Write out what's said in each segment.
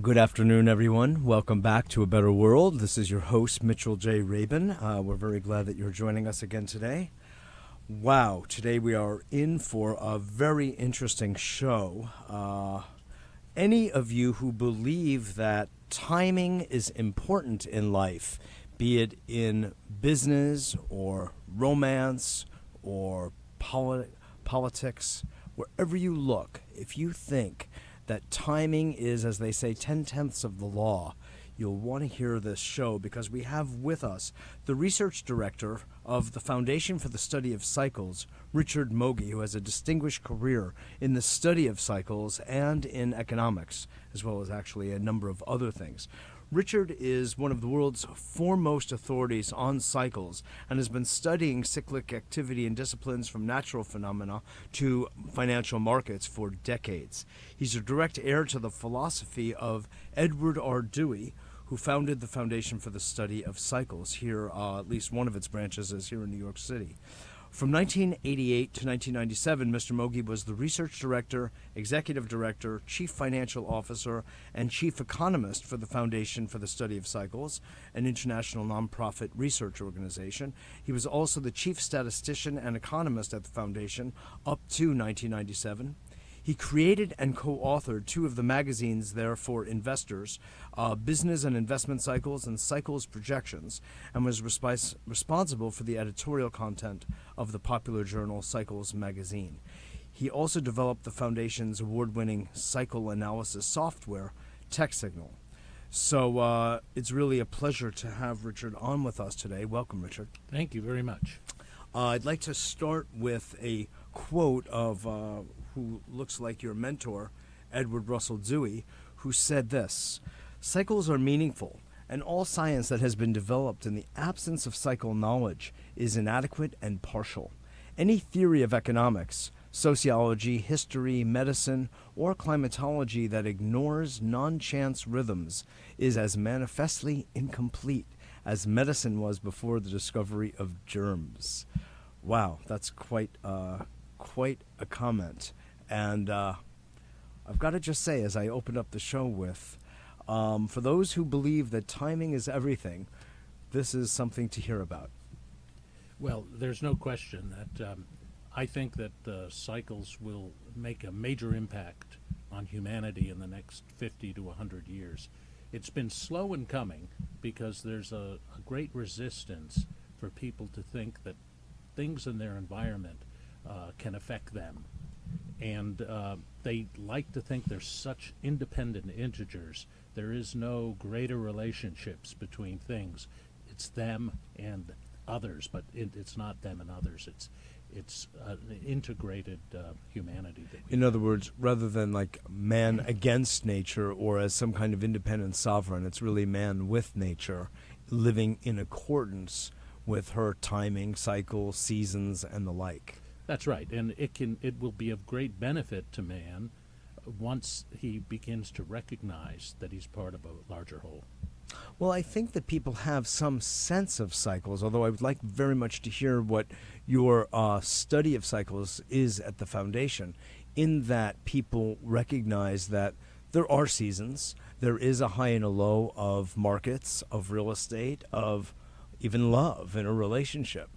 Good afternoon, everyone. Welcome back to A Better World. This is your host, Mitchell J. Rabin. We're very glad that you're joining us again today. Wow, today we are in for a very interesting show. Any of you who believe that timing is important in life, be it in business or romance or politics, wherever you look, if you think that timing is, as they say, 10/10ths of the law, you'll want to hear this show because we have with us the research director of the Foundation for the Study of Cycles, Richard Mogey, who has a distinguished career in the study of cycles and in economics, as well as actually a number of other things. Richard is one of the world's foremost authorities on cycles and has been studying cyclic activity and disciplines from natural phenomena to financial markets for decades. He's a direct heir to the philosophy of Edward R. Dewey, who founded the Foundation for the Study of Cycles here, at least one of its branches is here in New York City. From 1988 to 1997, Mr. Mogey was the research director, executive director, chief financial officer, and chief economist for the Foundation for the Study of Cycles, an international nonprofit research organization. He was also the chief statistician and economist at the Foundation up to 1997. He created and co-authored two of the magazines there for investors, Business and Investment Cycles and Cycles Projections, and was responsible for the editorial content of the popular journal Cycles magazine. He also developed the Foundation's award-winning cycle analysis software, TechSignal. So it's really a pleasure to have Richard on with us today. Welcome, Richard. Thank you very much. I'd like to start with a quote of who looks like your mentor, Edward Russell Dewey, who said this: "Cycles are meaningful, and all science that has been developed in the absence of cycle knowledge is inadequate and partial. Any theory of economics, sociology, history, medicine, or climatology that ignores non-chance rhythms is as manifestly incomplete as medicine was before the discovery of germs." Wow, that's quite a comment. And I've got to just say, as I opened up the show with, for those who believe that timing is everything, this is something to hear about. Well, there's no question that I think that cycles will make a major impact on humanity in the next 50 to 100 years. It's been slow in coming because there's a great resistance for people to think that things in their environment can affect them. And they like to think they're such independent integers. There is no greater relationships between things. It's them and others, but it's not them and others. It's an integrated humanity. In other words, rather than like man against nature or as some kind of independent sovereign, it's really man with nature, living in accordance with her timing, cycle, seasons, and the like. That's right, and it will be of great benefit to man once he begins to recognize that he's part of a larger whole. Well, I think that people have some sense of cycles, although I would like very much to hear what your study of cycles is at the Foundation, in that people recognize that there are seasons, there is a high and a low of markets, of real estate, of even love in a relationship.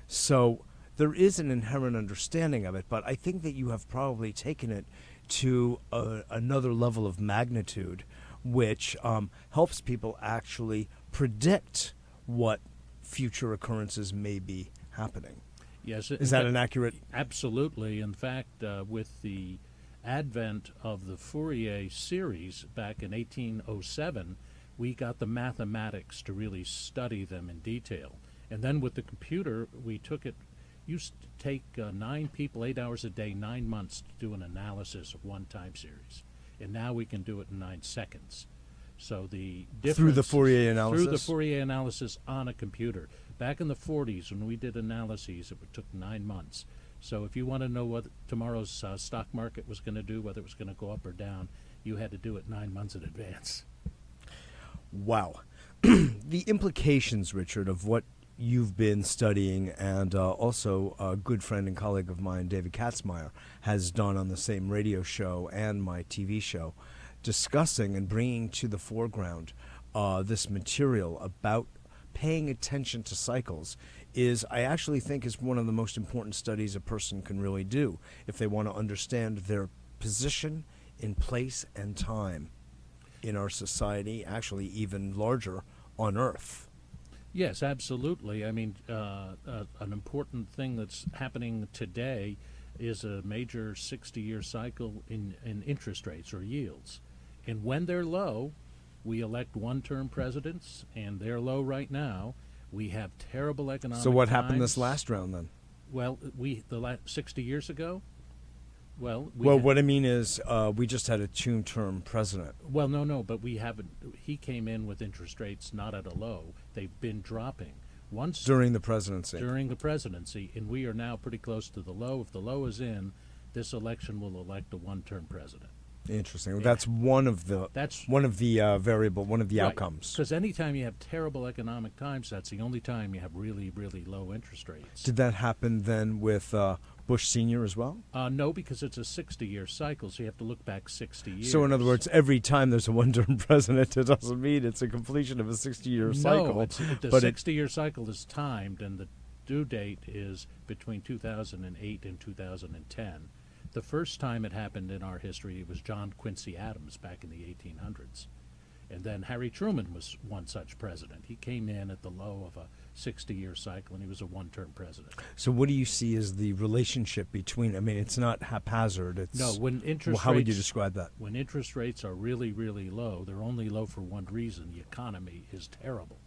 So there is an inherent understanding of it, but I think that you have probably taken it to another level of magnitude, which helps people actually predict what future occurrences may be happening. Yes. Is that an accurate? Absolutely. In fact, with the advent of the Fourier series back in 1807, we got the mathematics to really study them in detail. And then with the computer, we took it, used to take 9 people, 8 hours a day, 9 months to do an analysis of one time series. And now we can do it in 9 seconds. So the difference Through the Fourier analysis? Through the Fourier analysis on a computer. Back in the 40s, when we did analyses, it took 9 months. So if you want to know what tomorrow's stock market was going to do, whether it was going to go up or down, you had to do it 9 months in advance. Wow. The implications, Richard, of what you've been studying, and also a good friend and colleague of mine, David Katzmeyer, has done on the same radio show and my TV show, discussing and bringing to the foreground this material about paying attention to cycles I actually think is one of the most important studies a person can really do if they want to understand their position in place and time in our society, actually even larger on Earth. Yes, absolutely. I mean, an important thing that's happening today is a major 60-year cycle in interest rates or yields. And when they're low, we elect one-term presidents, and they're low right now. We have terrible economic So what times. happened this last round then? Well, 60 years ago? Well, what I mean is we just had a two-term president. Well, no, but we haven't. He came in with interest rates not at a low. They've been dropping. Once During the presidency. During the presidency, and we are now pretty close to the low. If the low is in, this election will elect a one-term president. Interesting. That's one of the outcomes. Because anytime you have terrible economic times, that's the only time you have really, really low interest rates. Did that happen then with Bush Sr. as well? No, because it's a 60-year cycle, so you have to look back 60 years. So in other words, every time there's a one-term president, it doesn't mean it's a completion of a 60-year cycle. No, the 60-year cycle is timed, and the due date is between 2008 and 2010. The first time it happened in our history was John Quincy Adams back in the 1800s. And then Harry Truman was one such president. He came in at the low of a 60-year cycle, and he was a one-term president. So what do you see as the relationship between, I mean, it's not haphazard. It's, no, when interest how rates, would you describe that? When interest rates are really, really low, they're only low for one reason. The economy is terrible.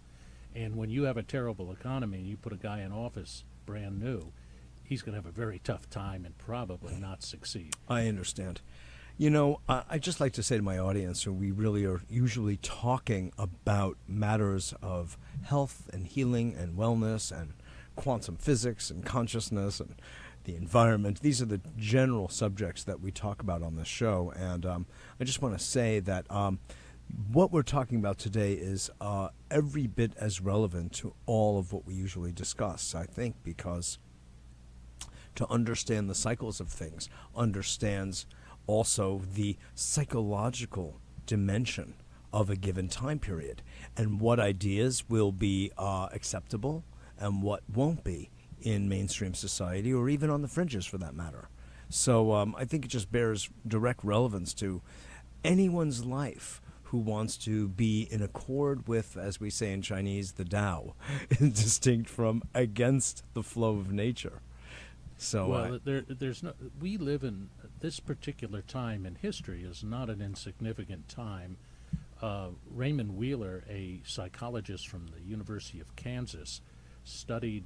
And when you have a terrible economy and you put a guy in office brand new, he's going to have a very tough time and probably not succeed. I understand. You know, I just like to say to my audience, so we really are usually talking about matters of health and healing and wellness and quantum physics and consciousness and the environment. These are the general subjects that we talk about on this show. And I just want to say that what we're talking about today is every bit as relevant to all of what we usually discuss, I think, because to understand the cycles of things understands also the psychological dimension of a given time period and what ideas will be acceptable and what won't be in mainstream society or even on the fringes for that matter. So I think it just bears direct relevance to anyone's life who wants to be in accord with, as we say in Chinese, the Tao, distinct from against the flow of nature. So, well, there's no. We live in this particular time in history is not an insignificant time. Raymond Wheeler, a psychologist from the University of Kansas, studied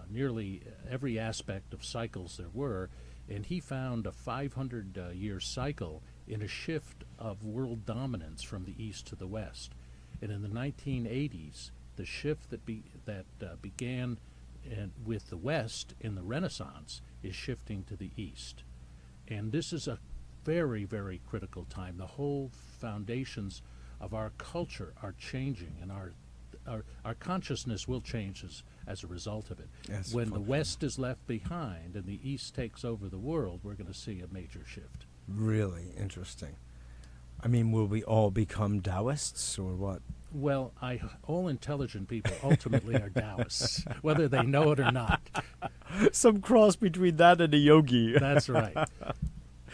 nearly every aspect of cycles there were, and he found a 500-year cycle in a shift of world dominance from the east to the west. And in the 1980s, the shift that began with the West in the Renaissance is shifting to the East. And this is a very, very critical time. The whole foundations of our culture are changing, and our consciousness will change as a result of it. Yes, when the West is left behind and the East takes over the world, we're going to see a major shift. Really interesting. I mean, will we all become Taoists or what? Well, all intelligent people ultimately are Taoists, whether they know it or not. Some cross between that and a yogi. That's right.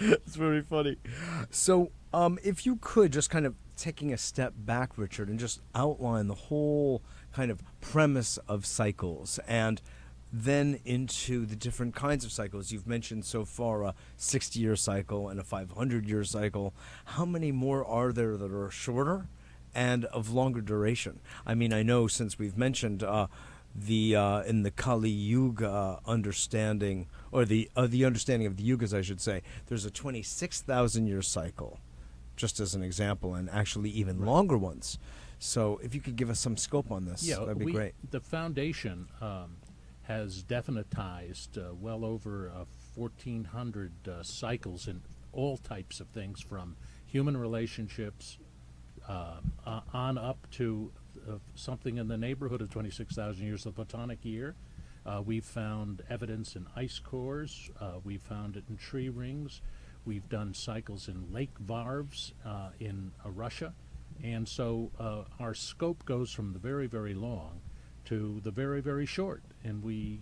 It's very funny. So, if you could just kind of taking a step back, Richard, and just outline the whole kind of premise of cycles and then into the different kinds of cycles. You've mentioned so far a 60-year cycle and a 500-year cycle. How many more are there that are shorter? and of longer duration. I mean, I know since we've mentioned the in the Kali Yuga understanding, or the understanding of the yugas, I should say, there's a 26,000 year cycle, just as an example, and actually even longer ones. So if you could give us some scope on this, that'd be great. The foundation has definitized well over 1,400 cycles in all types of things, from human relationships on up to something in the neighborhood of 26,000 years, the Platonic year. We've found evidence in ice cores. We've found it in tree rings. We've done cycles in lake varves in Russia. And so our scope goes from the very, very long to the very, very short. And we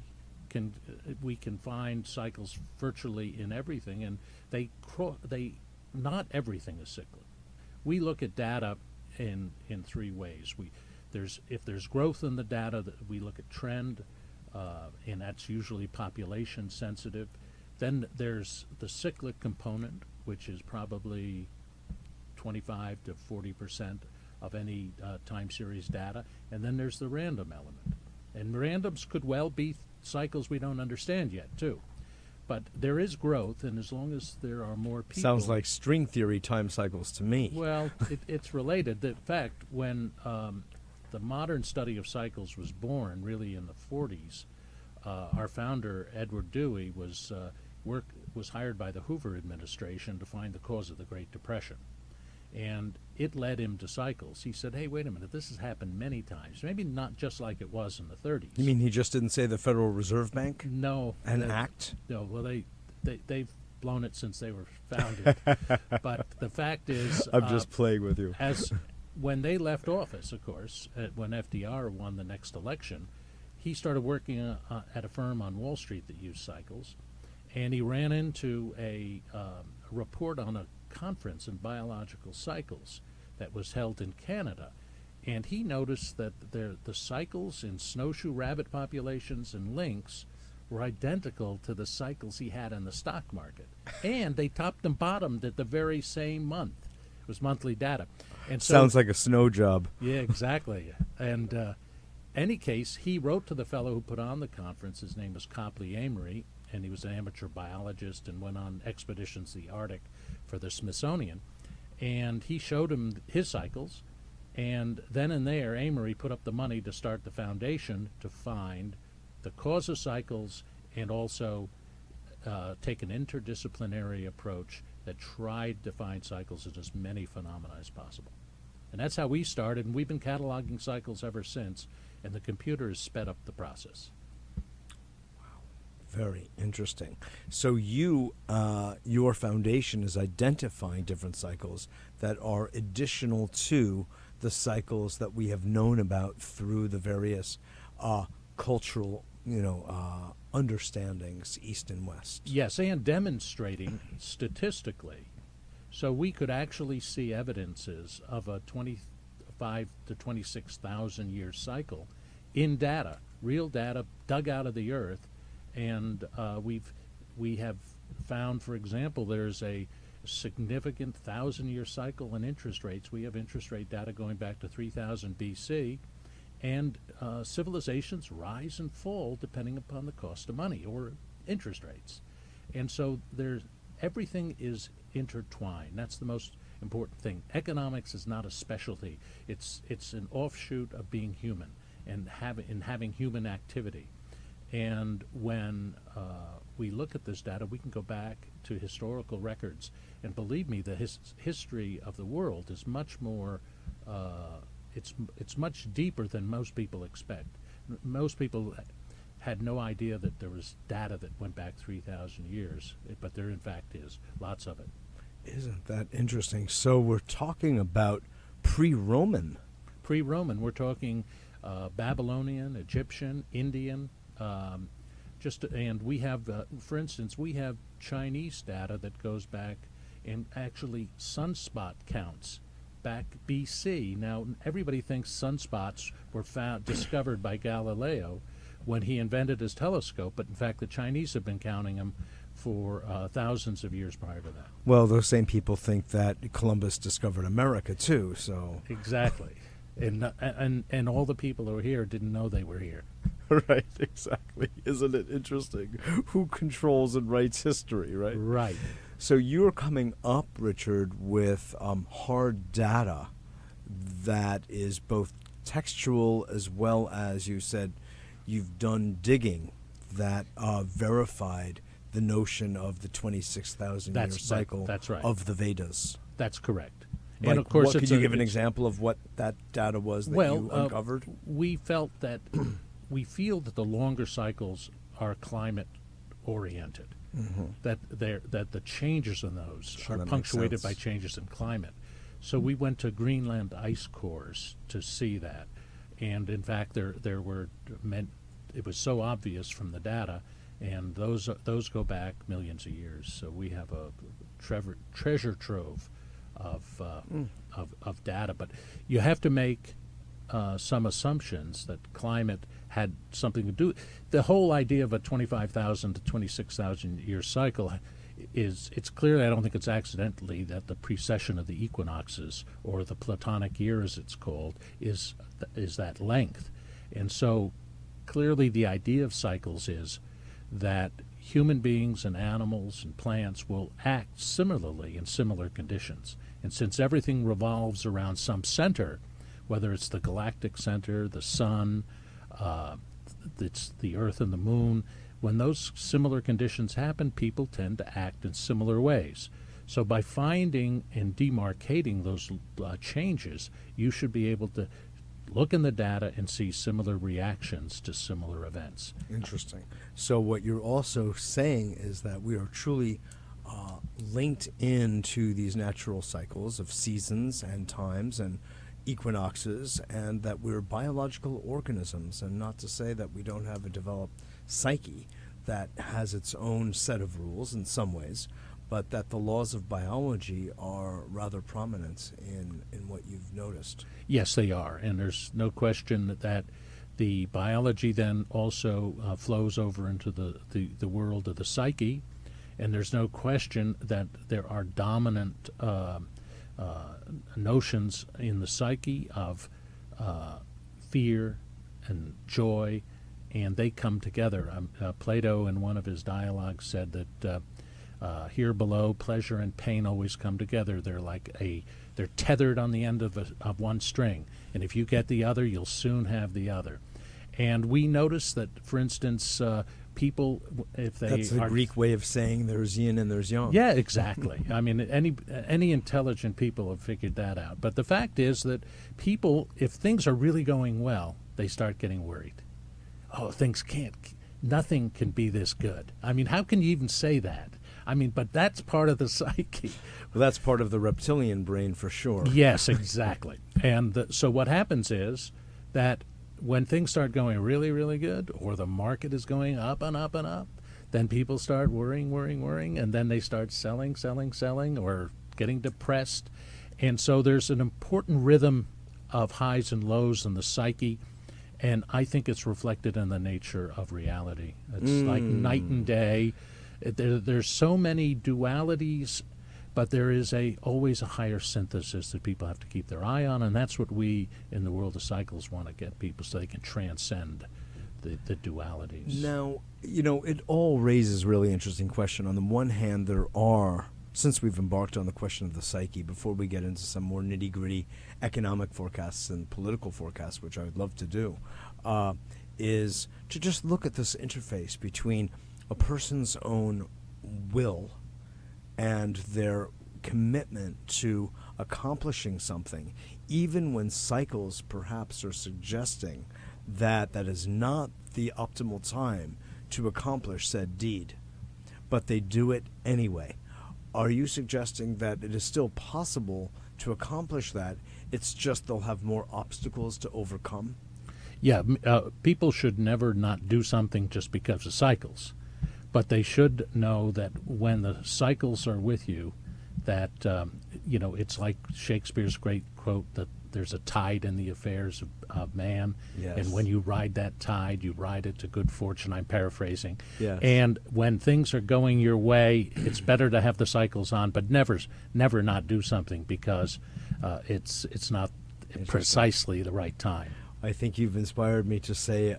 can find cycles virtually in everything. And not everything is cyclic. We look at data in three ways. If there's growth in the data, we look at trend, and that's usually population sensitive. Then there's the cyclic component, which is probably 25 to 40% of any time series data. And then there's the random element. And randoms could well be cycles we don't understand yet, too. But there is growth, and as long as there are more people... Sounds like string theory time cycles to me. Well, it's related. In fact, when the modern study of cycles was born, really in the 40s, our founder, Edward Dewey, was hired by the Hoover administration to find the cause of the Great Depression. And it led him to cycles. He said, hey, wait a minute, this has happened many times. Maybe not just like it was in the 30s. You mean he just didn't say the Federal Reserve Bank? No. An act? No, well, they've blown it since they were founded. But the fact is... I'm just playing with you. When they left office, of course, when FDR won the next election, he started working at a firm on Wall Street that used cycles, and he ran into a report on a conference in biological cycles that was held in Canada, and he noticed that the cycles in snowshoe rabbit populations and lynx were identical to the cycles he had in the stock market, and they topped and bottomed at the very same month. It was monthly data. And so, sounds like a snow job. Yeah, exactly. And any case, he wrote to the fellow who put on the conference. His name was Copley Amory, and he was an amateur biologist and went on expeditions to the Arctic for the Smithsonian. And he showed him his cycles, and then and there, Amory put up the money to start the foundation to find the cause of cycles and also take an interdisciplinary approach that tried to find cycles in as many phenomena as possible. And that's how we started, and we've been cataloging cycles ever since, and the computer has sped up the process. Very interesting. So your foundation is identifying different cycles that are additional to the cycles that we have known about through the various cultural, understandings, East and West. Yes, and demonstrating statistically. So we could actually see evidences of a 25 to 26,000 year cycle in data, real data dug out of the earth. And we have found, for example, there's a significant 1,000-year cycle in interest rates. We have interest rate data going back to 3000 BC, and civilizations rise and fall depending upon the cost of money or interest rates. And so everything is intertwined. That's the most important thing. Economics is not a specialty. It's an offshoot of being human and having human activity. And when we look at this data, we can go back to historical records. And believe me, the history of the world is much more, it's much deeper than most people expect. Most people had no idea that there was data that went back 3,000 years, but there in fact is, lots of it. Isn't that interesting? So we're talking about pre-Roman. Pre-Roman, we're talking Babylonian, Egyptian, Indian, and we have, for instance, we have Chinese data that goes back, and actually sunspot counts back BC. Now, everybody thinks sunspots were discovered by Galileo when he invented his telescope, but in fact the Chinese have been counting them for thousands of years prior to that. Well, those same people think that Columbus discovered America too. So Exactly. And all the people who were here didn't know they were here. right, exactly. Isn't it interesting? Who controls and writes history, right? Right. So you're coming up, Richard, with hard data that is both textual as well as, you said, you've done digging that verified the notion of the 26,000-year cycle that's right. of the Vedas. That's correct. Like, and of course, could you give an example of what that data was that you uncovered? We felt that we feel that the longer cycles are climate oriented. Mm-hmm. That the changes in those Sure, are that makes punctuated sense. by changes in climate. So we went to Greenland ice cores to see that, and in fact, there were it was so obvious from the data, and those go back millions of years. So we have a treasure trove of data, but you have to make some assumptions that climate had something to do. The whole idea of a 25,000 to 26,000 year cycle it's clear, I don't think it's accidentally, that the precession of the equinoxes, or the Platonic year as it's called, is that length. And so clearly the idea of cycles is that human beings and animals and plants will act similarly in similar conditions. And since everything revolves around some center, whether it's the galactic center, the sun, it's the earth and the moon, when those similar conditions happen, people tend to act in similar ways. So by finding and demarcating those changes, you should be able to look in the data and see similar reactions to similar events. Interesting. So what you're also saying is that we are truly linked into these natural cycles of seasons and times and equinoxes, and that we're biological organisms, and not to say that we don't have a developed psyche that has its own set of rules in some ways, but that the laws of biology are rather prominent in what you've noticed. Yes, they are, and there's no question that the biology then also flows over into the world of the psyche, and there's no question that there are dominant notions in the psyche of fear and joy, and they come together. Plato, in one of his dialogues, said that here below, pleasure and pain always come together. They're tethered on the end of one string, and if you get the other, you'll soon have the other. And we notice that, for instance, people, if they That's the Greek way of saying there's yin and there's yang. Yeah, exactly. I mean, any intelligent people have figured that out. But the fact is that people, if things are really going well, they start getting worried. Oh, nothing can be this good. I mean, how can you even say that? I mean, but that's part of the psyche. Well, that's part of the reptilian brain for sure. Yes, exactly. And so what happens is that when things start going really, really good, or the market is going up and up and up, then people start worrying, and then they start selling, or getting depressed. And so there's an important rhythm of highs and lows in the psyche, and I think it's reflected in the nature of reality. It's like night and day. There's so many dualities, but there is always a higher synthesis that people have to keep their eye on, and that's what we in the world of cycles want to get people, so they can transcend the dualities. Now, it all raises a really interesting question. On the one hand, there are, since we've embarked on the question of the psyche, before we get into some more nitty-gritty economic forecasts and political forecasts, which I would love to do, is to just look at this interface between a person's own will and their commitment to accomplishing something, even when cycles perhaps are suggesting that that is not the optimal time to accomplish said deed, but they do it anyway. Are you suggesting that it is still possible to accomplish that? It's just they'll have more obstacles to overcome? Yeah, people should never not do something just because of cycles. But they should know that when the cycles are with you, that, it's like Shakespeare's great quote, that there's a tide in the affairs of man, Yes. and when you ride that tide, you ride it to good fortune. I'm paraphrasing. Yes. And when things are going your way, it's better to have the cycles on, but never not do something because it's not precisely the right time. I think you've inspired me to say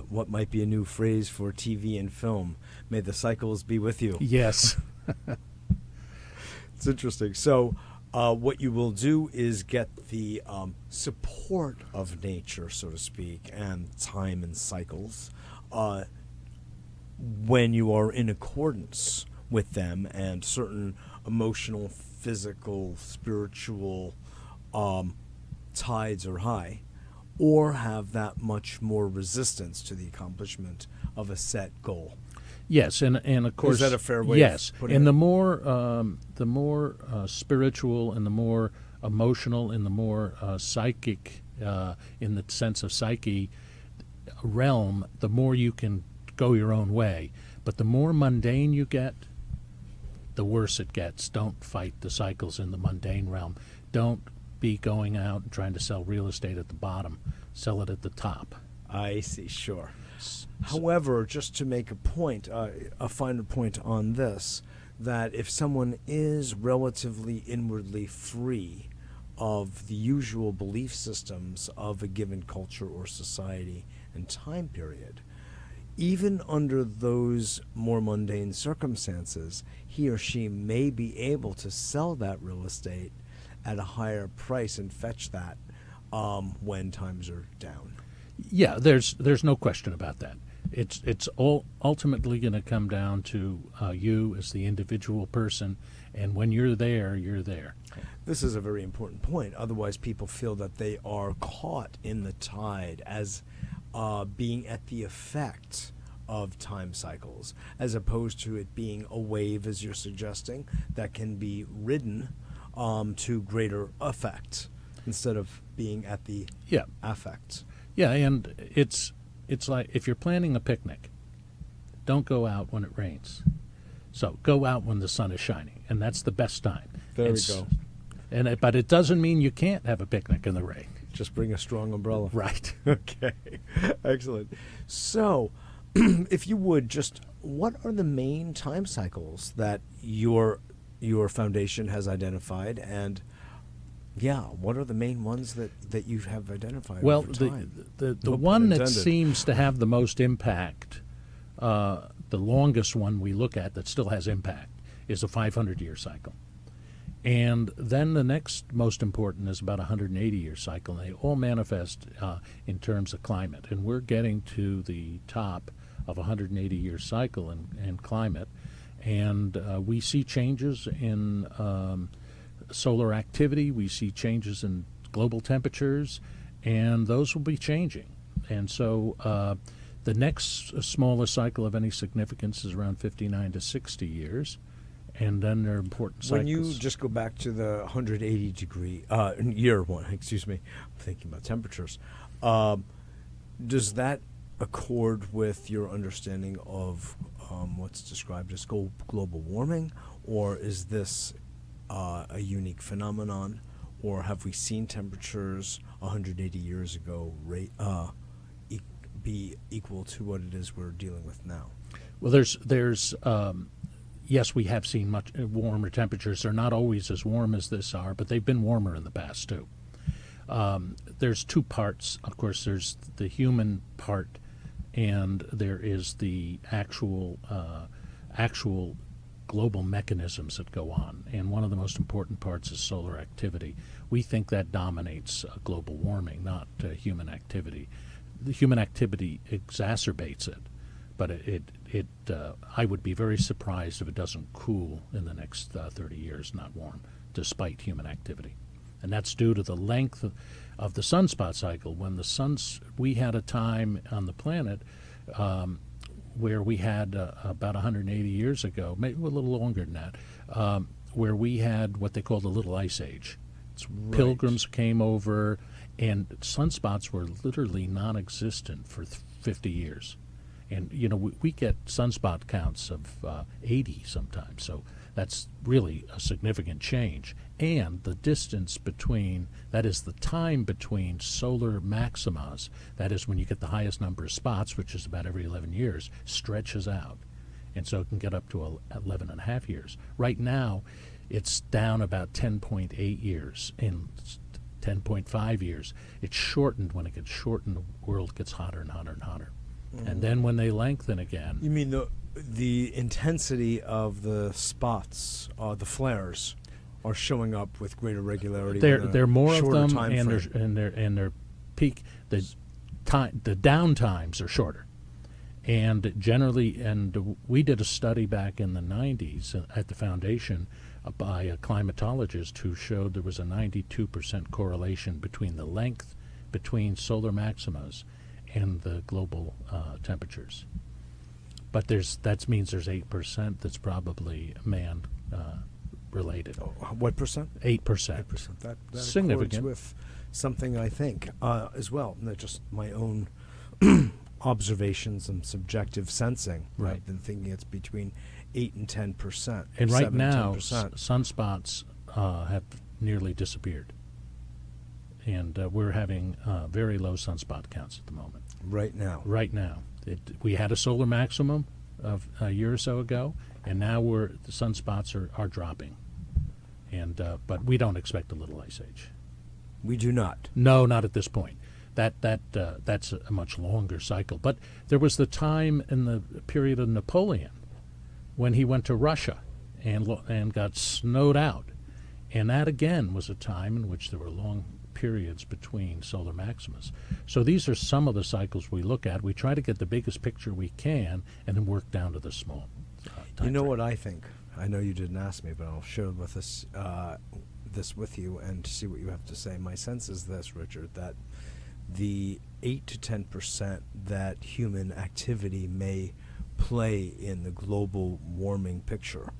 what might be a new phrase for TV and film. May the cycles be with you. Yes. It's interesting. So what you will do is get the support of nature, so to speak, and time and cycles when you are in accordance with them, and certain emotional, physical, spiritual tides are high, or have that much more resistance to the accomplishment of a set goal. Yes, and of course, is that a fair way? Yes, of putting and it? the more spiritual and the more emotional and the more psychic, in the sense of psyche realm, the more you can go your own way. But the more mundane you get, the worse it gets. Don't fight the cycles in the mundane realm. Don't be going out and trying to sell real estate at the bottom. Sell it at the top. I see, sure. However, just to make a point, a finer point on this, that if someone is relatively inwardly free of the usual belief systems of a given culture or society and time period, even under those more mundane circumstances, he or she may be able to sell that real estate at a higher price and fetch that when times are down. Yeah, there's no question about that. It's all ultimately going to come down to you as the individual person, and when you're there, you're there. This is a very important point. Otherwise, people feel that they are caught in the tide as being at the effect of time cycles, as opposed to it being a wave, as you're suggesting, that can be ridden to greater effect instead of being at the affect. Yeah, and it's like if you're planning a picnic, don't go out when it rains. So go out when the sun is shining, and that's the best time. There we go. But it doesn't mean you can't have a picnic in the rain. Just bring a strong umbrella. Right. Okay. Excellent. So, if you would, just what are the main time cycles that your foundation has identified, and what are the main ones that you have identified over time? The one that seems to have the most impact, the longest one we look at that still has impact, is a 500-year cycle. And then the next most important is about a 180-year cycle. And they all manifest in terms of climate. And we're getting to the top of a 180-year cycle in climate. And we see changes in solar activity. We see changes in global temperatures. And those will be changing. And so the next smallest cycle of any significance is around 59 to 60 years. And then there are important cycles. When you just go back to the 180 degree year one, excuse me, I'm thinking about temperatures. Does that accord with your understanding of what's described as global warming, or is this a unique phenomenon, or have we seen temperatures 180 years ago be equal to what it is we're dealing with now? Well, there's yes, we have seen much warmer temperatures. They're not always as warm as this are, but they've been warmer in the past, too. There's two parts. Of course, there's the human part, and there is the actual global mechanisms that go on. And one of the most important parts is solar activity. We think that dominates global warming, not human activity. The human activity exacerbates it. But I would be very surprised if it doesn't cool in the next 30 years, not warm, despite human activity. And that's due to the length of the sunspot cycle. When we had a time on the planet where we had about 180 years ago, maybe a little longer than that, where we had what they call the Little Ice Age. Pilgrims came over, and sunspots were literally non-existent for 50 years. And, we get sunspot counts of 80 sometimes. So That's really a significant change. And the distance between, that is the time between solar maximas, that is when you get the highest number of spots, which is about every 11 years, stretches out. And so it can get up to 11 and a half years. Right now, it's down about 10.8 years, in 10.5 years. It's shortened. When it gets shortened, the world gets hotter and hotter and hotter. And then when they lengthen again... You mean the intensity of the spots, the flares, are showing up with greater regularity? There are more of them, and their peak, the down times are shorter. And generally, and we did a study back in the 90s at the foundation by a climatologist who showed there was a 92% correlation between the length between solar maximas and the global temperatures. But that means there's 8% that's probably man related. What percent? 8%. 8%. That significant. Accords with something I think as well, not just my own observations and subjective sensing. Right. I've been thinking it's between 8 and 10%. And right 7 now, 10%. Sunspots have nearly disappeared. And we're having very low sunspot counts at the moment. Right now. Right now. We had a solar maximum of a year or so ago, and now the sunspots are dropping. And but we don't expect a little ice age. We do not. No, not at this point. That's a much longer cycle. But there was the time in the period of Napoleon when he went to Russia and got snowed out. And that, again, was a time in which there were long periods between solar maximas. So these are some of the cycles we look at. We try to get the biggest picture we can and then work down to the small time You know frame. what I think? I know you didn't ask me, but I'll share with this with you and see what you have to say. My sense is this, Richard, that the 8 to 10% that human activity may play in the global warming picture,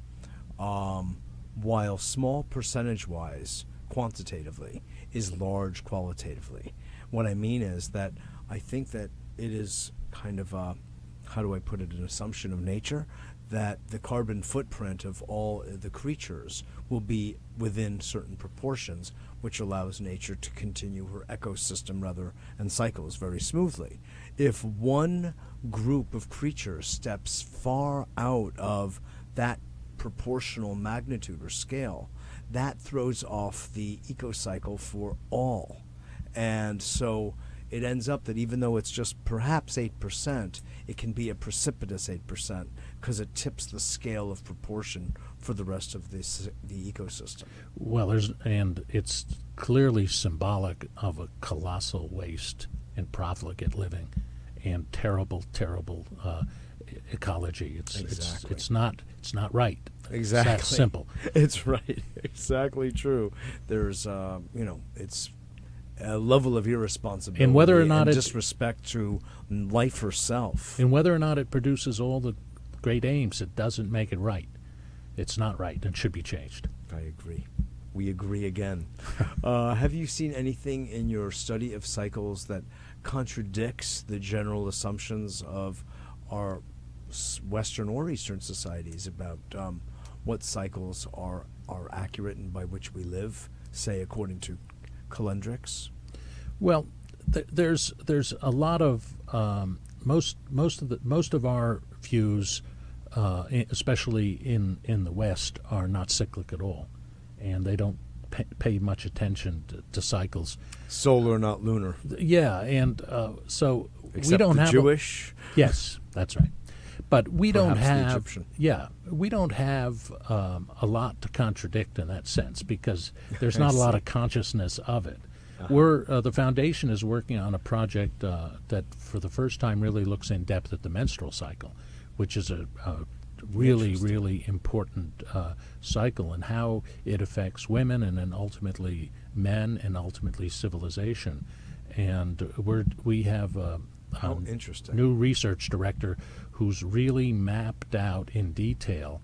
while small percentage-wise, quantitatively, is large qualitatively. What I mean is that I think that it is kind of how do I put it, an assumption of nature, that the carbon footprint of all the creatures will be within certain proportions, which allows nature to continue her ecosystem and cycles very smoothly. If one group of creatures steps far out of that proportional magnitude or scale, that throws off the ecocycle for all. And so it ends up that even though it's just perhaps 8%, it can be a precipitous 8% because it tips the scale of proportion for the rest of the ecosystem. Well, it's clearly symbolic of a colossal waste and profligate living and terrible ecology. Exactly. It's not right. Exactly. It's that simple. It's right. Exactly true. There's it's a level of irresponsibility and whether or not and disrespect to life herself. And whether or not it produces all the great aims, it doesn't make it right. It's not right and should be changed. I agree. We agree again. Have you seen anything in your study of cycles that contradicts the general assumptions of our Western or Eastern societies about what cycles are accurate and by which we live, say according to calendrics? Well, there's a lot of most of our views, especially in the West, are not cyclic at all, and they don't pay much attention to cycles. Solar, not lunar. Yeah, and so Except we don't the have Jewish. Yes, that's right. But we don't Perhaps the have Egyptian. we don't have a lot to contradict in that sense because there's not a lot of consciousness of it. The foundation is working on a project that for the first time really looks in depth at the menstrual cycle, which is a really important cycle and how it affects women and then ultimately men and ultimately civilization. And we have How interesting. new research director who's really mapped out in detail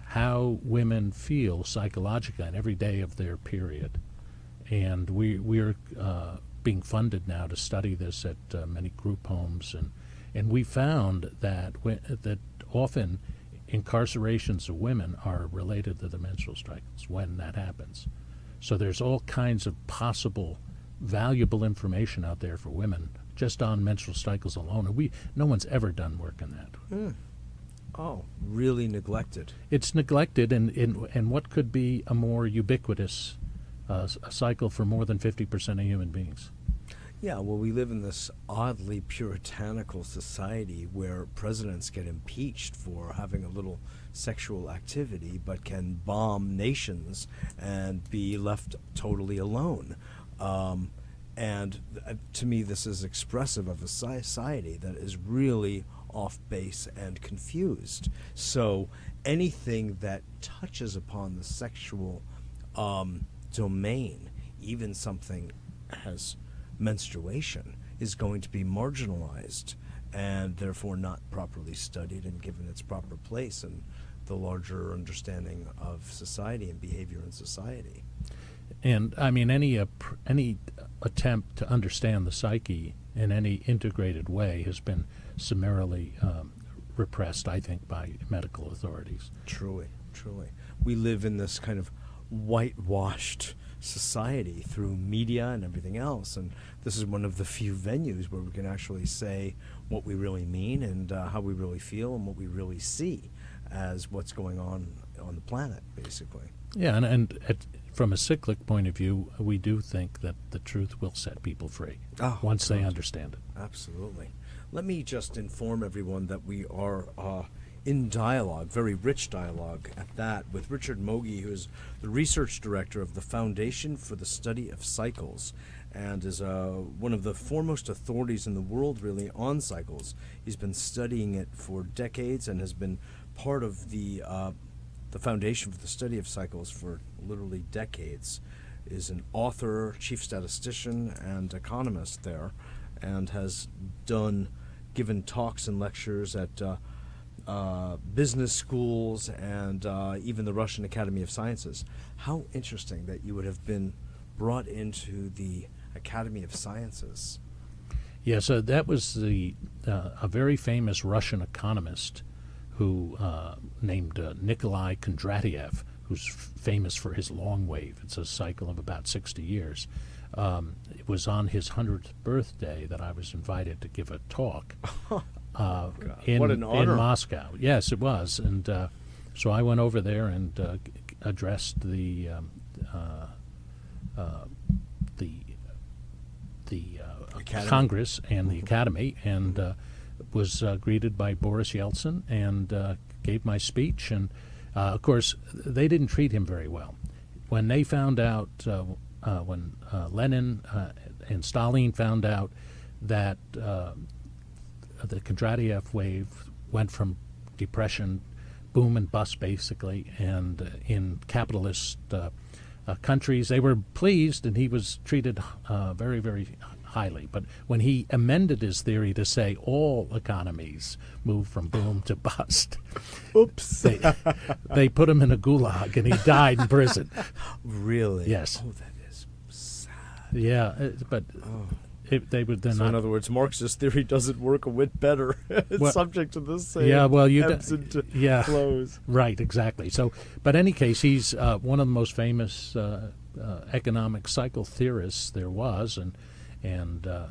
how women feel psychologically on every day of their period. And we're being funded now to study this at many group homes, and we found that that often incarcerations of women are related to the menstrual cycles when that happens. So there's all kinds of possible valuable information out there for women just on menstrual cycles alone. And no one's ever done work on that. Oh, really neglected. It's neglected, and what could be a more ubiquitous a cycle for more than 50% of human beings? Yeah, well, we live in this oddly puritanical society where presidents get impeached for having a little sexual activity but can bomb nations and be left totally alone. To me, this is expressive of a society that is really off base and confused. So anything that touches upon the sexual domain, even something as menstruation, is going to be marginalized and therefore not properly studied and given its proper place in the larger understanding of society and behavior in society. And I mean, any attempt to understand the psyche in any integrated way has been summarily repressed, I think, by medical authorities. Truly, truly. We live in this kind of whitewashed society through media and everything else, and this is one of the few venues where we can actually say what we really mean and how we really feel and what we really see as what's going on the planet, basically. Yeah, and from a cyclic point of view, we do think that the truth will set people free once they understand it. Absolutely. Let me just inform everyone that we are in dialogue, very rich dialogue at that, with Richard Mogey, who is the research director of the Foundation for the Study of Cycles and is one of the foremost authorities in the world, really, on cycles. He's been studying it for decades and has been part of the Foundation for the Study of Cycles for literally decades, is an author, chief statistician, and economist there, and has given talks and lectures at business schools and even the Russian Academy of Sciences. How interesting that you would have been brought into the Academy of Sciences. Yeah, so that was a very famous Russian economist who named Nikolai Kondratiev, who's famous for his long wave. It's a cycle of about 60 years. It was on his 100th birthday that I was invited to give a talk what an honor. In Moscow. Yes, it was. And so I went over there and addressed the Congress and the Academy, and was greeted by Boris Yeltsin and gave my speech. And of course, they didn't treat him very well. When they found out, when Lenin and Stalin found out that the Kondratiev wave went from depression, boom and bust basically, and in capitalist countries, they were pleased, and he was treated very, very highly. But when he amended his theory to say all economies move from boom to bust, oops, they put him in a gulag, and he died in prison. Really? Yes. Oh, that is sad. Yeah, but they would then. So in other words, Marxist theory doesn't work a whit better. It's subject to the same ebbs and flows. Right, exactly. So, but in any case, he's one of the most famous economic cycle theorists there was, and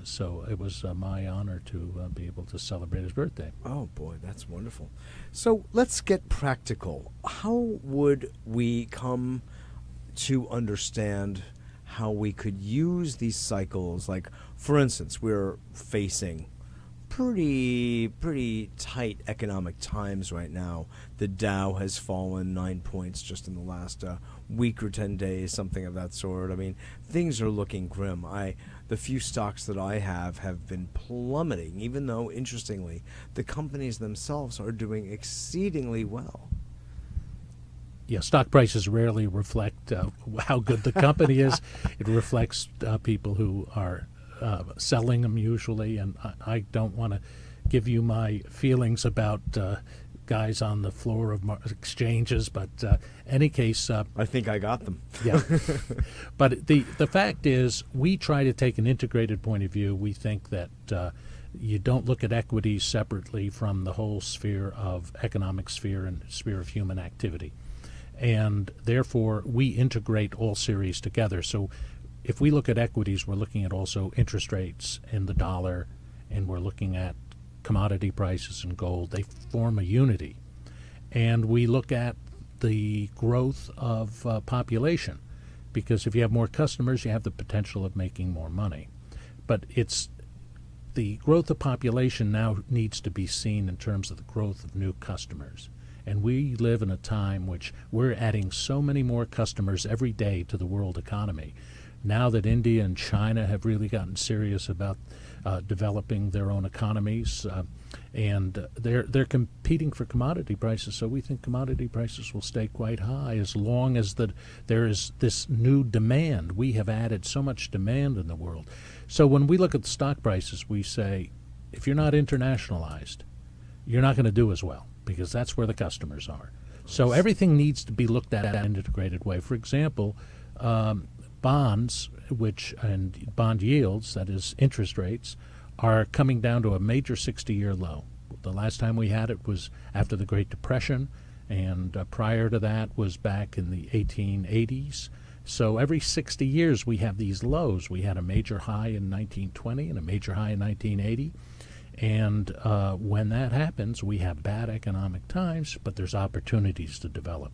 so it was my honor to be able to celebrate his birthday. Oh boy, that's wonderful. So let's get practical. How would we come to understand how we could use these cycles? Like, for instance, we're facing pretty tight economic times right now. The Dow has fallen 9 points just in the last week or 10 days, something of that sort. I mean, things are looking grim. The few stocks that I have been plummeting, even though, interestingly, the companies themselves are doing exceedingly well. Yeah, stock prices rarely reflect how good the company is. It reflects people who are selling them usually, and I don't want to give you my feelings about guys on the floor of exchanges, but any case... I think I got them. Yeah. But the fact is, we try to take an integrated point of view. We think that you don't look at equities separately from the whole sphere of economic sphere and sphere of human activity. And therefore, we integrate all series together. So if we look at equities, we're looking at also interest rates and the dollar, and we're looking at commodity prices and gold. They form a unity. And we look at the growth of population, because if you have more customers, you have the potential of making more money. But it's the growth of population now needs to be seen in terms of the growth of new customers. And we live in a time which we're adding so many more customers every day to the world economy. Now that India and China have really gotten serious about developing their own economies, and they're competing for commodity prices, so we think commodity prices will stay quite high as long as there is this new demand. We have added so much demand in the world. So when we look at the stock prices, we say, if you're not internationalized, you're not going to do as well, because that's where the customers are. So everything needs to be looked at in an integrated way. For example, bonds, and bond yields, that is interest rates, are coming down to a major 60-year low. The last time we had it was after the Great Depression, and prior to that was back in the 1880s. So every 60 years we have these lows. We had a major high in 1920 and a major high in 1980. And when that happens, we have bad economic times, but there's opportunities to develop.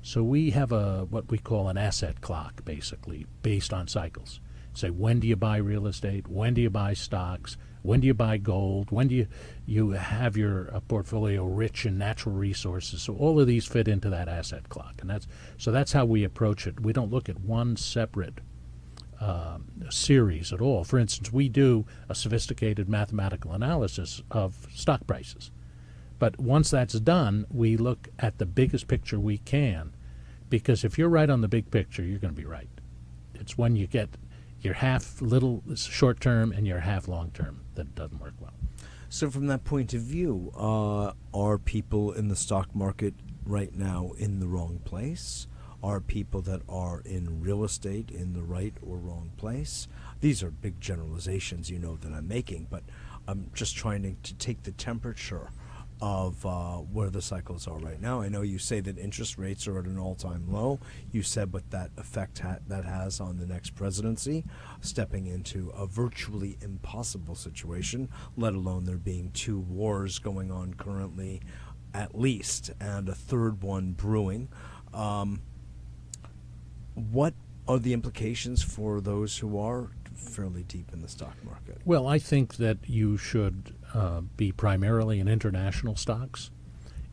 So we have what we call an asset clock, basically, based on cycles. Say, when do you buy real estate? When do you buy stocks? When do you buy gold? When do you have your portfolio rich in natural resources? So all of these fit into that asset clock. And that's how we approach it. We don't look at one separate series at all. For instance, we do a sophisticated mathematical analysis of stock prices. But once that's done, we look at the biggest picture we can, because if you're right on the big picture, you're going to be right. It's when you get your half little short term and your half long term that it doesn't work well. So from that point of view, are people in the stock market right now in the wrong place? Are people that are in real estate in the right or wrong place? These are big generalizations, that I'm making, but I'm just trying to take the temperature of where the cycles are right now. I know you say that interest rates are at an all-time low. You said what that effect that has on the next presidency, stepping into a virtually impossible situation, let alone there being 2 wars going on currently at least, and a third one brewing. What are the implications for those who are fairly deep in the stock market? Well, I think that you should be primarily in international stocks,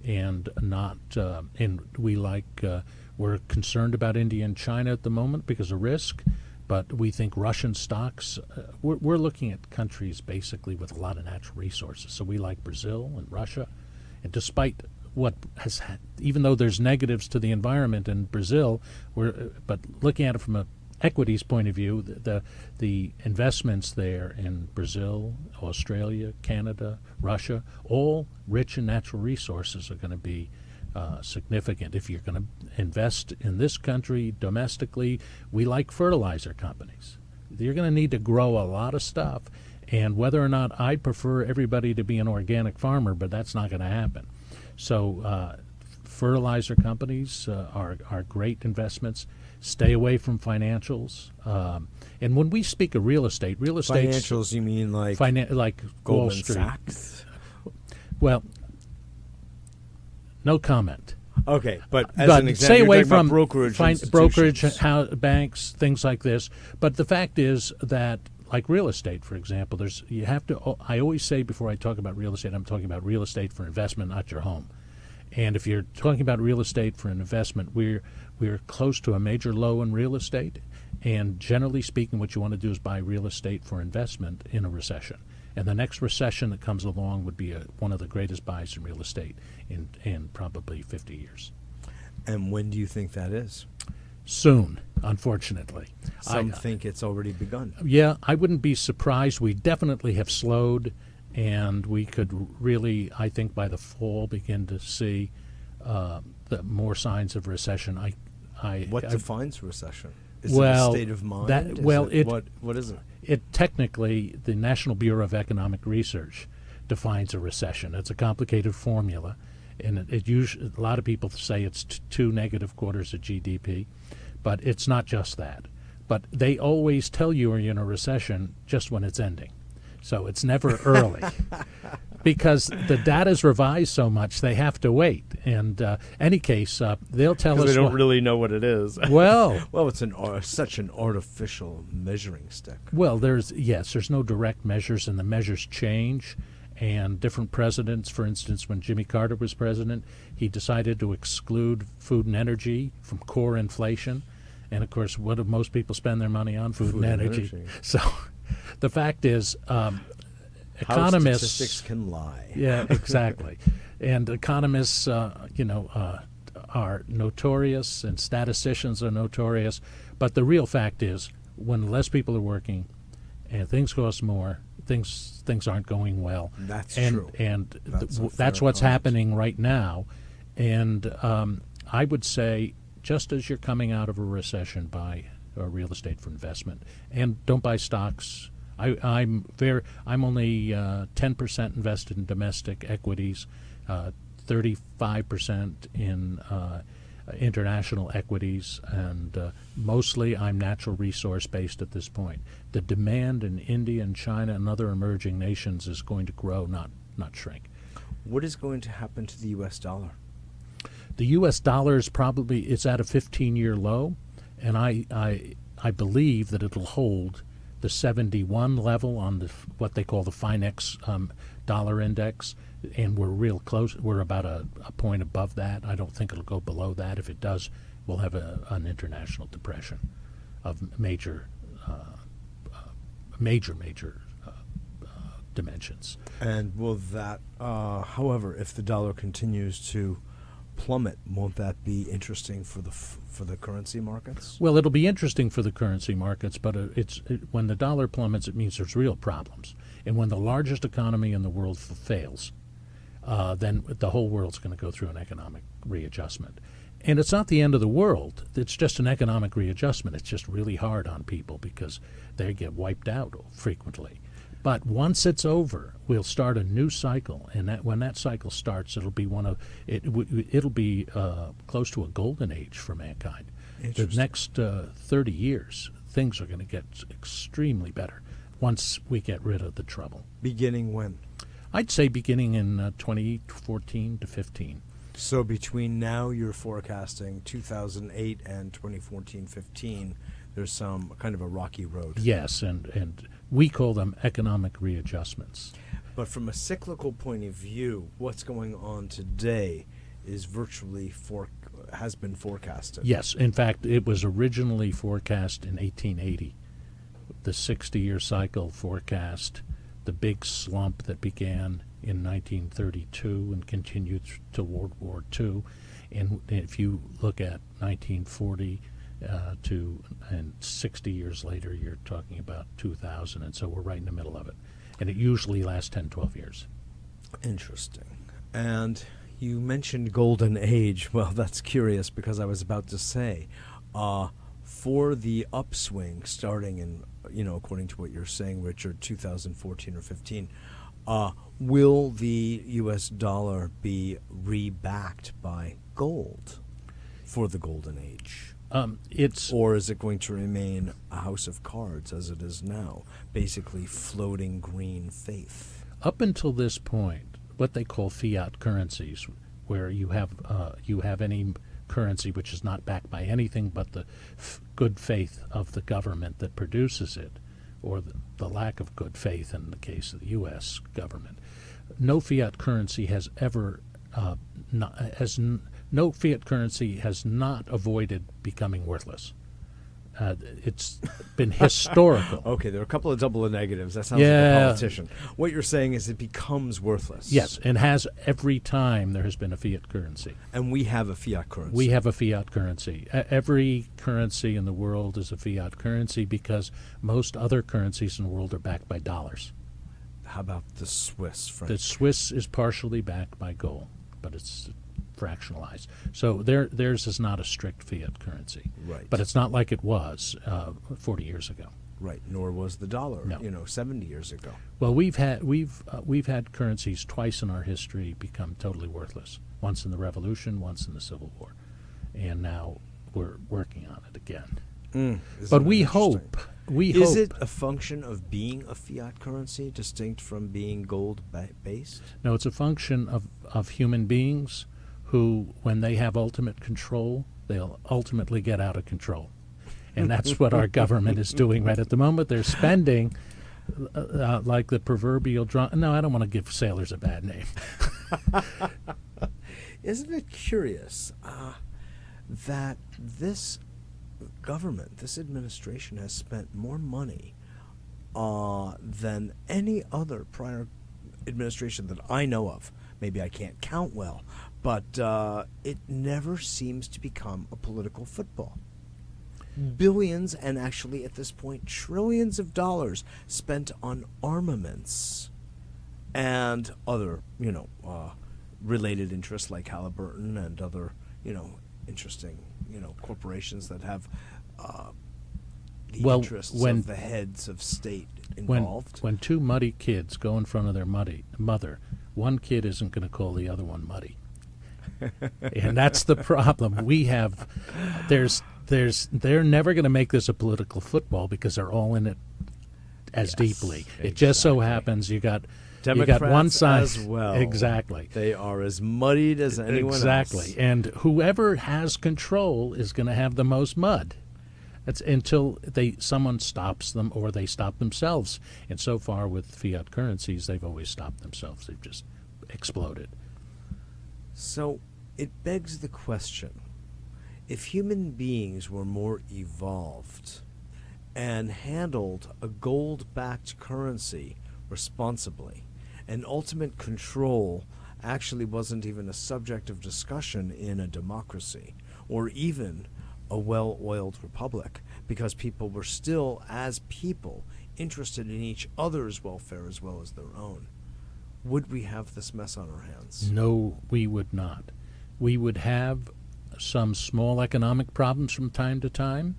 and not. And we're concerned about India and China at the moment because of risk, but we think Russian stocks. We're looking at countries basically with a lot of natural resources. So we like Brazil and Russia, and despite what has, even though there's negatives to the environment in Brazil, but looking at it from a equities point of view, the investments there in Brazil, Australia, Canada, Russia, all rich in natural resources, are going to be significant. If you're going to invest in this country domestically, we like fertilizer companies. You're going to need to grow a lot of stuff, and whether or not I prefer everybody to be an organic farmer, but that's not going to happen. So fertilizer companies are great investments. Stay away from financials. And when we speak of real estate, Financials, you mean like like Wall Goldman Street. Sachs? Well, no comment. Okay, but as But an example, stay you're away talking about from brokerage, banks, things like this. But the fact is that, like real estate, for example, you have to. I always say before I talk about real estate, I'm talking about real estate for investment, not your home. And if you're talking about real estate for an investment, we're close to a major low in real estate. And generally speaking, what you want to do is buy real estate for investment in a recession. And the next recession that comes along would be one of the greatest buys in real estate in probably 50 years. And when do you think that is? Soon, unfortunately. Some think it's already begun. Yeah, I wouldn't be surprised. We definitely have slowed, and we could really, I think, by the fall begin to see the more signs of recession. What defines recession? Is well, it a state of mind? What is it? technically, the National Bureau of Economic Research defines a recession. It's a complicated formula, and it usually, a lot of people say it's two negative quarters of GDP, but it's not just that. But they always tell you you're in a recession just when it's ending. So it's never early. Because the data's revised so much, they have to wait. And any case, they'll tell us. They don't really know what it is. Well, it's such an artificial measuring stick. Well, there's no direct measures, and the measures change. And different presidents, for instance, when Jimmy Carter was president, he decided to exclude food and energy from core inflation. And of course, what do most people spend their money on? Food and energy. So, the fact is. Economists, how statistics can lie. Yeah, exactly. And economists, are notorious, and statisticians are notorious. But the real fact is, when less people are working, and things cost more, things aren't going well. That's true. And that's what's happening right now. And I would say, just as you're coming out of a recession, buy real estate for investment, and don't buy stocks. I'm only 10% invested in domestic equities, 35% in international equities, and mostly I'm natural resource based at this point. The demand in India and China and other emerging nations is going to grow, not shrink. What is going to happen to the U.S. dollar? The U.S. dollar is it's at a 15-year low, and I believe that it'll hold the 71 level on what they call the Finex dollar index, and we're real close. We're about a point above that. I don't think it'll go below that. If it does, we'll have an international depression of major dimensions. And will that, however, if the dollar continues to plummet, won't that be interesting for the currency markets? Well, it'll be interesting for the currency markets, but when the dollar plummets, it means there's real problems. And when the largest economy in the world fails, then the whole world's going to go through an economic readjustment. And it's not the end of the world. It's just an economic readjustment. It's just really hard on people because they get wiped out frequently. But once it's over, we'll start a new cycle, and when that cycle starts, it'll be it'll be close to a golden age for mankind. The next 30 years, things are going to get extremely better once we get rid of the trouble. Beginning when? I'd say beginning in 2014 to 15. So between now, you're forecasting 2008 and 2014-15. There's some kind of a rocky road. Yes, and we call them economic readjustments. But from a cyclical point of view, what's going on today is virtually has been forecasted. Yes, in fact, it was originally forecast in 1880. The 60-year cycle forecast the big slump that began in 1932 and continued to World War II. And if you look at 1940 and 60 years later, you're talking about 2000, and so we're right in the middle of it. And it usually lasts 10, 12 years. Interesting. And you mentioned golden age. Well, that's curious because I was about to say, for the upswing starting in, according to what you're saying, Richard, 2014 or 15, will the U.S. dollar be rebacked by gold for the golden age? Or is it going to remain a house of cards as it is now, basically floating green faith? Up until this point, what they call fiat currencies, where you have any currency which is not backed by anything but the good faith of the government that produces it, or the lack of good faith in the case of the U.S. government. No fiat currency has ever no fiat currency has not avoided becoming worthless. It's been historical. Okay, there are a couple of double negatives. That sounds like a politician. What you're saying is it becomes worthless. Yes, and has every time there has been a fiat currency. And we have a fiat currency. We have a fiat currency. Every currency in the world is a fiat currency because most other currencies in the world are backed by dollars. How about the Swiss franc? The Swiss is partially backed by gold, but it's fractionalized. So theirs is not a strict fiat currency. Right. But it's not like it was 40 years ago. Right, nor was the dollar, No. 70 years ago. Well, we've had currencies twice in our history become totally worthless. Once in the Revolution, once in the Civil War, and now we're working on it again. But we hope. Is it a function of being a fiat currency distinct from being gold-based? No, it's a function of human beings who, when they have ultimate control, they'll ultimately get out of control. And that's what our government is doing right at the moment. They're spending like the proverbial drunk. No, I don't want to give sailors a bad name. Isn't it curious that this government, this administration, has spent more money than any other prior administration that I know of? Maybe I can't count well, but it never seems to become a political football. Billions, and actually at this point trillions of dollars spent on armaments and other, related interests like Halliburton and other, interesting, corporations that have the interests of the heads of state involved. When two muddy kids go in front of their mother, one kid isn't going to call the other one muddy. And that's the problem. They're never going to make this a political football because they're all in it as deeply. Exactly. It just so happens you got one side as well. Exactly. They are as muddied as anyone else. Exactly. And whoever has control is going to have the most mud. That's until someone stops them or they stop themselves. And so far with fiat currencies, they've always stopped themselves. They've just exploded. So it begs the question, if human beings were more evolved and handled a gold-backed currency responsibly, and ultimate control actually wasn't even a subject of discussion in a democracy or even a well-oiled republic, because people were still, as people, interested in each other's welfare as well as their own, would we have this mess on our hands? No, we would not. We would have some small economic problems from time to time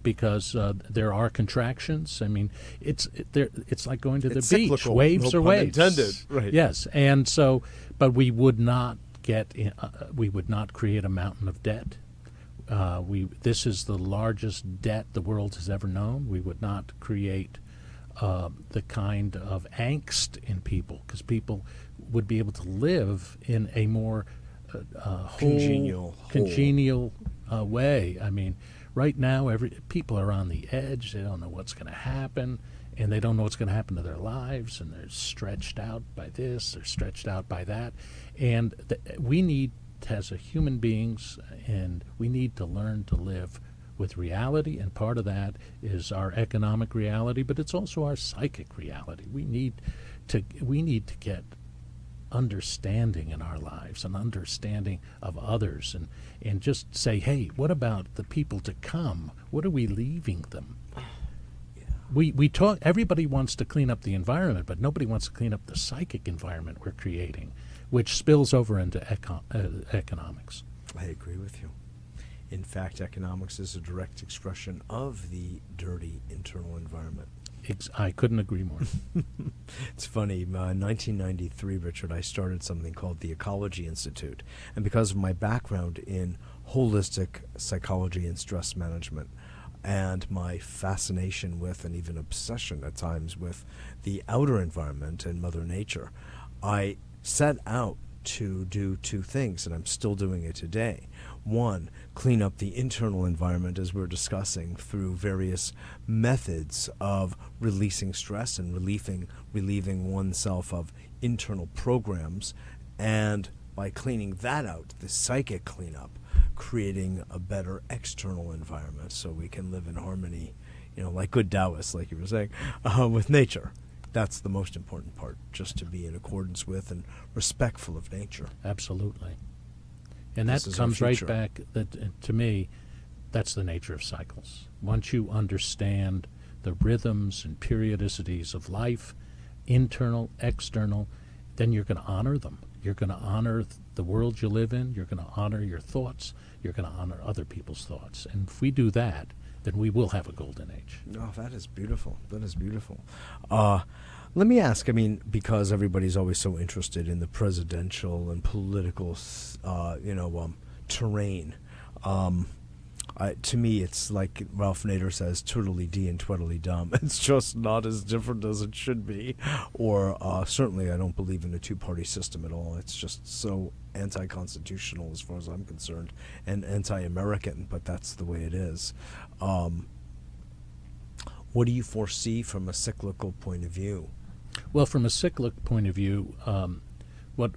because there are contractions. I mean, it's like going to the beach. Cyclical, Waves no are pun waves. intended. Right. Yes, and so, but we would not we would not create a mountain of debt. This is the largest debt the world has ever known. We would not create the kind of angst in people, because people would be able to live in a more congenial way. I mean, right now, people are on the edge. They don't know what's going to happen, and they don't know what's going to happen to their lives, and they're stretched out by this, they're stretched out by that. And we need, as a human beings, and we need to learn to live with reality, and part of that is our economic reality, but it's also our psychic reality. We need to get understanding in our lives, an understanding of others, and just say, hey, what about the people to come? What are we leaving them? Yeah. We talk. Everybody wants to clean up the environment, but nobody wants to clean up the psychic environment we're creating, which spills over into economics. I agree with you. In fact, economics is a direct expression of the dirty internal environment. I couldn't agree more. It's funny, in 1993, Richard, I started something called the Ecology Institute. And because of my background in holistic psychology and stress management, and my fascination with, and even obsession at times with, the outer environment and Mother Nature, I set out to do two things, and I'm still doing it today. One, clean up the internal environment, as we're discussing, through various methods of releasing stress and relieving oneself of internal programs, and by cleaning that out, the psychic cleanup, creating a better external environment so we can live in harmony, like good Taoists, like you were saying, with nature. That's the most important part, just to be in accordance with and respectful of nature. Absolutely. And that comes right back, to me, that's the nature of cycles. Once you understand the rhythms and periodicities of life, internal, external, then you're going to honor them. You're going to honor the world you live in. You're going to honor your thoughts. You're going to honor other people's thoughts. And if we do that, then we will have a golden age. Oh, that is beautiful. That is beautiful. Let me ask, I mean, because everybody's always so interested in the presidential and political, terrain. To me, it's like Ralph Nader says, turtledy-dee and tweddledee-dum. It's just not as different as it should be. Or certainly I don't believe in a two-party system at all. It's just so anti-constitutional as far as I'm concerned, and anti-American, but that's the way it is. What do you foresee from a cyclical point of view? Well, from a cyclic point of view, what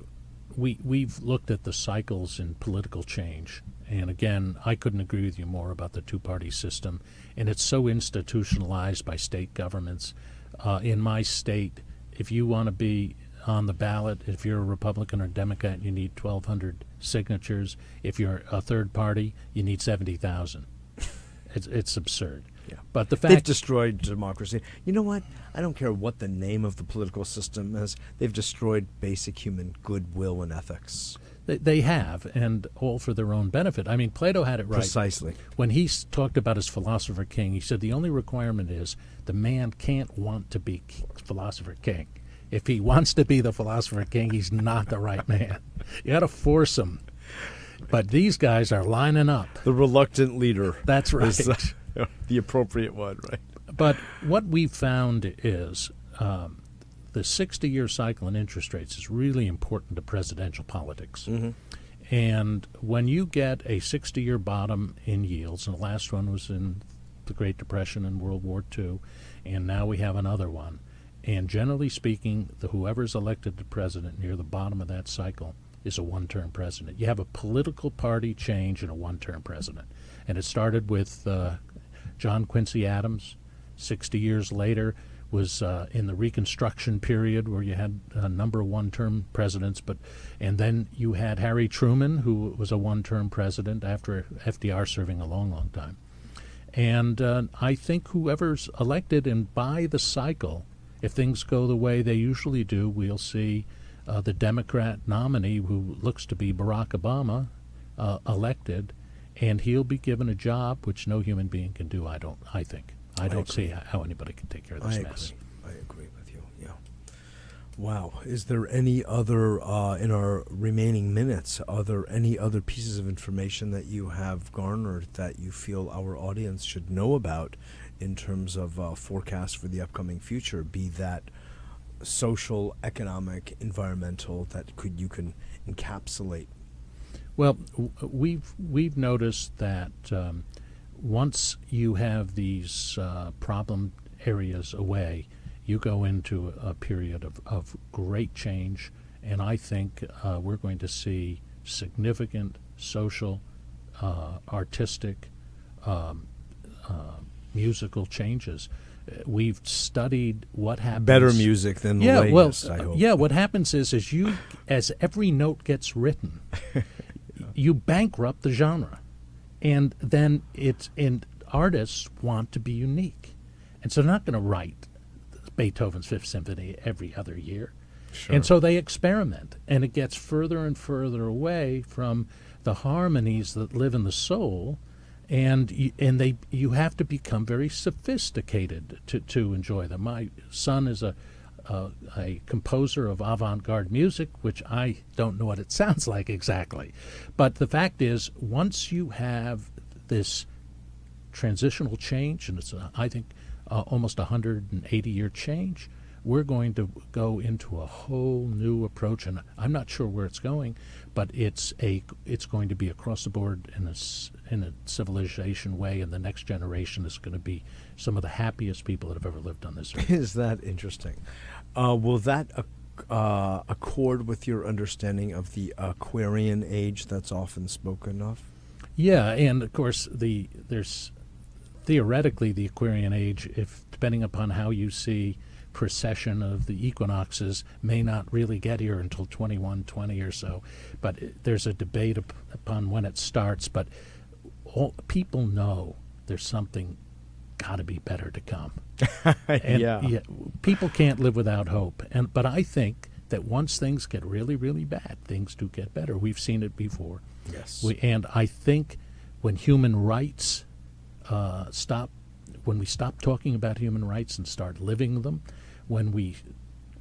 we've looked at the cycles in political change. And again, I couldn't agree with you more about the two-party system. And it's so institutionalized by state governments. In my state, if you want to be on the ballot, if you're a Republican or Democrat, you need 1,200 signatures. If you're a third party, you need 70,000. It's absurd. Yeah. But the fact they've destroyed democracy. You know what? I don't care what the name of the political system is. They've destroyed basic human goodwill and ethics. They have, and all for their own benefit. I mean, Plato had it right. Precisely. When he talked about his philosopher king, he said the only requirement is the man can't want to be philosopher king. If he wants to be the philosopher king, he's not the right man. You got to force him. But these guys are lining up. The reluctant leader. That's right. Is, the appropriate one, right? But what we've found is the 60-year cycle in interest rates is really important to presidential politics. Mm-hmm. And when you get a 60-year bottom in yields, and the last one was in the Great Depression and World War II, and now we have another one, and generally speaking, whoever's elected to president near the bottom of that cycle is a one-term president. You have a political party change and a one-term president. And it started with John Quincy Adams. 60 years later was in the Reconstruction period where you had a number of one-term presidents. And then you had Harry Truman, who was a one-term president after FDR serving a long, long time. And I think whoever's elected, and by the cycle, if things go the way they usually do, we'll see the Democrat nominee, who looks to be Barack Obama, elected, and he'll be given a job which no human being can do. I don't see how anybody can take care of this mess. I agree with you. Yeah. Wow. Is there any other in our remaining minutes? Are there any other pieces of information that you have garnered that you feel our audience should know about in terms of forecasts for the upcoming future? Be that social, economic, environmental, that you can encapsulate? Well, we've noticed that once you have these problem areas away, you go into a period of great change, and I think we're going to see significant social, artistic, musical changes. We've studied what happens. Better music than the latest, I hope. Yeah, what happens is as every note gets written, you bankrupt the genre. And then artists want to be unique. And so they're not going to write Beethoven's Fifth Symphony every other year. Sure. And so they experiment, and it gets further and further away from the harmonies that live in the soul. And you have to become very sophisticated to enjoy them. My son is a composer of avant-garde music, which I don't know what it sounds like exactly. But the fact is, once you have this transitional change, and it's, I think, almost 180-year change, we're going to go into a whole new approach, and I'm not sure where it's going, but it's going to be across the board in a civilization way, and the next generation is going to be some of the happiest people that have ever lived on this earth. Is that interesting? Will that accord with your understanding of the Aquarian age that's often spoken of? Yeah, and of course there's theoretically the Aquarian age, if depending upon how you see precession of the equinoxes, may not really get here until 2120 or so, but there's a debate upon when it starts. But people know there's something got to be better to come. Yeah, people can't live without hope. But I think that once things get really, really bad, things do get better. We've seen it before. Yes. And I think when human rights when we stop talking about human rights and start living them, when we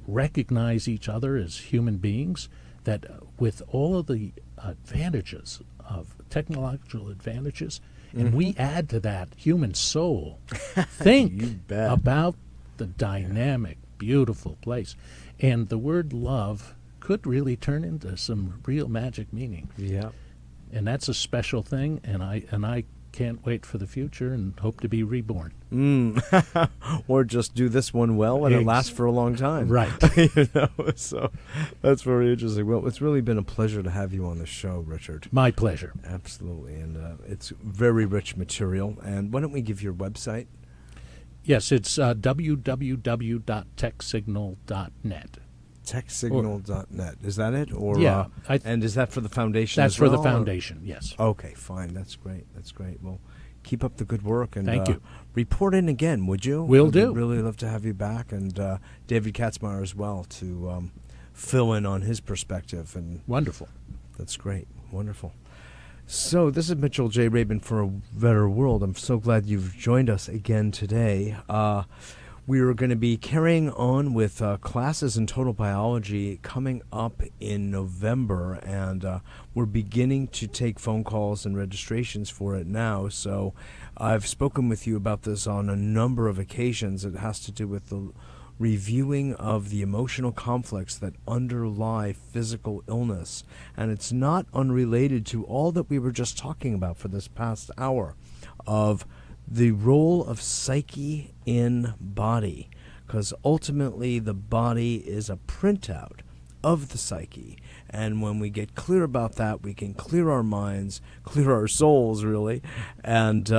recognize each other as human beings, that with all of the advantages of technological advantages, and we add to that human soul, think about the dynamic, beautiful place. And the word love could really turn into some real magic meaning. Yeah. And that's a special thing, and I can't wait for the future and hope to be reborn. Or just do this one well and it lasts for a long time. Right. So that's very interesting. Well, it's really been a pleasure to have you on the show, Richard. My pleasure. Absolutely. And it's very rich material. And why don't we give your website? Yes, it's www.techsignal.net. Techsignal.net. Is that it? Or yeah. And is that for the foundation That's as well? for the foundation, yes. Okay, fine. That's great. That's great. Well, keep up the good work. And thank you. Report in again, would you? Will do. I'd really love to have you back. And David Katzmeyer as well to fill in on his perspective. And wonderful. That's great. Wonderful. So this is Mitchell J. Rabin for A Better World. I'm so glad you've joined us again today. We are going to be carrying on with classes in total biology coming up in November, and we're beginning to take phone calls and registrations for it now. So I've spoken with you about this on a number of occasions. It has to do with the reviewing of the emotional conflicts that underlie physical illness, and it's not unrelated to all that we were just talking about for this past hour of the role of psyche in body, because ultimately the body is a printout of the psyche, and when we get clear about that, we can clear our minds, clear our souls really, and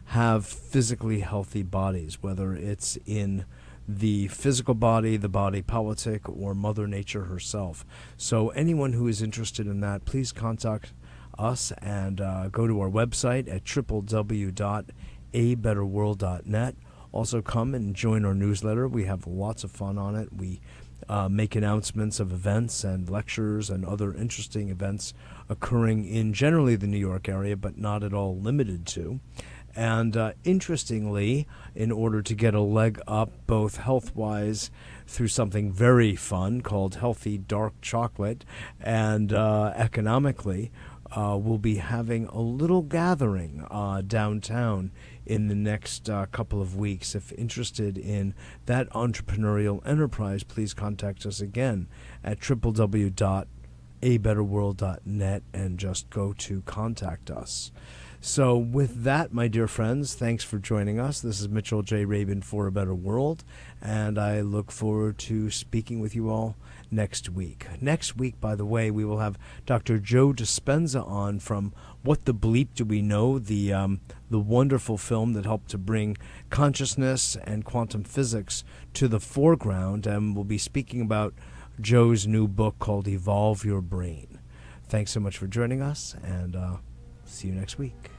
have physically healthy bodies, whether it's in the physical body, the body politic, or Mother Nature herself. So anyone who is interested in that, please contact us and go to our website at www.abetterworld.net. Also come and join our newsletter. We have lots of fun on it. We make announcements of events and lectures and other interesting events occurring in generally the New York area, but not at all limited to. And interestingly, in order to get a leg up both health-wise through something very fun called Healthy Dark Chocolate, and economically, we'll be having a little gathering downtown in the next couple of weeks. If interested in that entrepreneurial enterprise, please contact us again at www.abetterworld.net and just go to contact us. So with that, my dear friends, thanks for joining us. This is Mitchell J. Rabin for A Better World, and I look forward to speaking with you all next week. Next week, by the way, we will have Dr. Joe Dispenza on from What the Bleep Do We Know?, the wonderful film that helped to bring consciousness and quantum physics to the foreground, and we'll be speaking about Joe's new book called Evolve Your Brain. Thanks so much for joining us, and see you next week.